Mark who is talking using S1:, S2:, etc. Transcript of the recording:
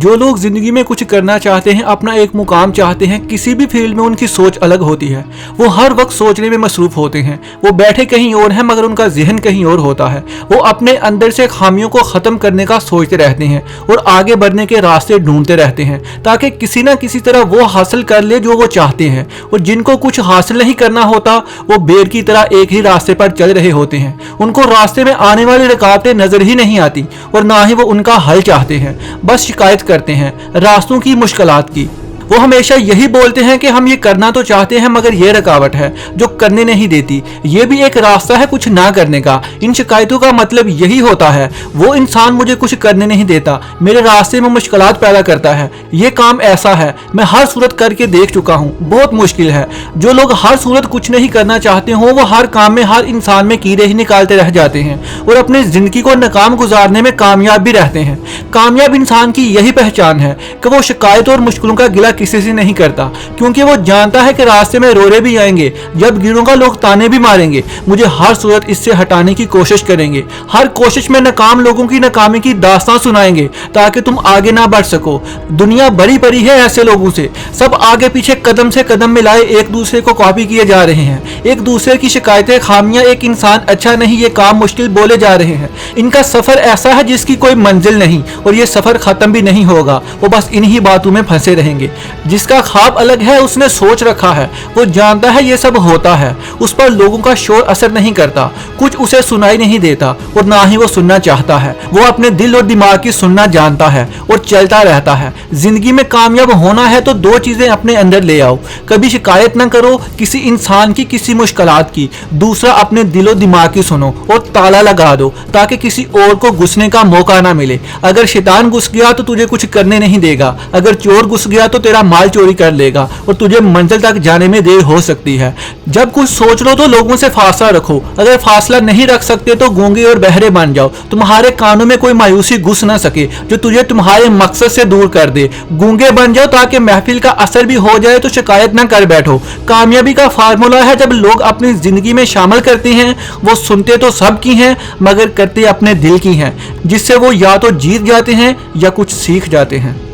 S1: जो लोग जिंदगी में कुछ करना चाहते हैं, अपना एक मुकाम चाहते हैं, किसी भी फील्ड में उनकी सोच अलग होती है। वो हर वक्त सोचने में मसरूफ होते हैं। वो बैठे कहीं और हैं मगर उनका जहन कहीं और होता है। वो अपने अंदर से खामियों को ख़त्म करने का सोचते रहते हैं और आगे बढ़ने के रास्ते ढूंढते रहते हैं ताकि किसी ना किसी तरह वो हासिल कर ले जो वो चाहते हैं। और जिनको कुछ हासिल नहीं करना होता वो बेर की तरह एक ही रास्ते पर चल रहे होते हैं। उनको रास्ते में आने वाली रुकावटें नजर ही नहीं आती और ना ही वो उनका हल चाहते हैं, बस शिकायत करते हैं रास्तों की, मुश्किलात की। वो हमेशा यही बोलते हैं कि हम ये करना तो चाहते हैं मगर ये रुकावट है जो करने नहीं देती। ये भी एक रास्ता है कुछ ना करने का। इन शिकायतों का मतलब यही होता है वो इंसान मुझे कुछ करने नहीं देता, मेरे रास्ते में मुश्किलात पैदा करता है। ये काम ऐसा है, मैं हर सूरत करके देख चुका हूँ, बहुत मुश्किल है। जो लोग हर सूरत कुछ नहीं करना चाहते हो वो हर काम में, हर इंसान में कीड़े ही निकालते रह जाते हैं और अपनी जिंदगी को नाकाम गुजारने में कामयाब भी रहते हैं। कामयाब इंसान की यही पहचान है कि वो शिकायत और मुश्किलों का गिला किसी से नहीं करता, क्योंकि वो जानता है कि रास्ते में रोड़े भी आएंगे, जब गिरूंगा लोग ताने भी मारेंगे, मुझे हर सूरत इससे हटाने की कोशिश करेंगे। हर कोशिश में नाकाम लोगों की नाकामी की दास्तां सुनाएंगे ताकि तुम आगे ना बढ़ सको। दुनिया बड़ी बड़ी है ऐसे लोगों से, सब आगे पीछे कदम से कदम मिलाए एक दूसरे को कॉपी किए जा रहे हैं। एक दूसरे की शिकायतें, खामियां, एक इंसान अच्छा नहीं, ये काम मुश्किल बोले जा रहे हैं। इनका सफर ऐसा है जिसकी कोई मंजिल नहीं और ये सफर खत्म भी नहीं होगा। वो बस इन्हीं बातों में फंसे रहेंगे। जिसका ख्वाब अलग है, उसने सोच रखा है, वो जानता है ये सब होता है, उस पर लोगों का शोर असर नहीं करता, कुछ उसे सुनाई नहीं देता और ना ही वो सुनना चाहता है। वो अपने दिल और दिमाग की सुनना जानता है और चलता रहता है। जिंदगी में कामयाब होना है तो दो चीजें अपने अंदर ले आओ, कभी शिकायत ना करो किसी इंसान की, किसी मुश्किलात की। दूसरा, अपने दिल और दिमाग की सुनो और ताला लगा दो ताकि किसी और को घुसने का मौका ना मिले। अगर शैतान घुस गया तो तुझे कुछ करने नहीं देगा, अगर चोर घुस गया तो तेरा माल चोरी कर लेगा और तुझे मंजिल तक जाने में देर हो सकती है। जब कुछ सोच लो तो लोगों से फासला रखो, अगर फासला नहीं रख सकते तो गूंगे और बहरे बन जाओ। तुम्हारे कानों में कोई मायूसी घुस ना सके जो तुझे तुम्हारे मकसद से दूर कर दे। गूंगे बन जाओ ताकि महफिल का असर भी हो जाए तो शिकायत ना कर बैठो। कामयाबी का फार्मूला है, जब लोग अपनी जिंदगी में शामिल करते हैं वो सुनते तो सब की हैं मगर करते अपने दिल की हैं, जिससे वो या तो जीत जाते हैं या कुछ सीख जाते हैं।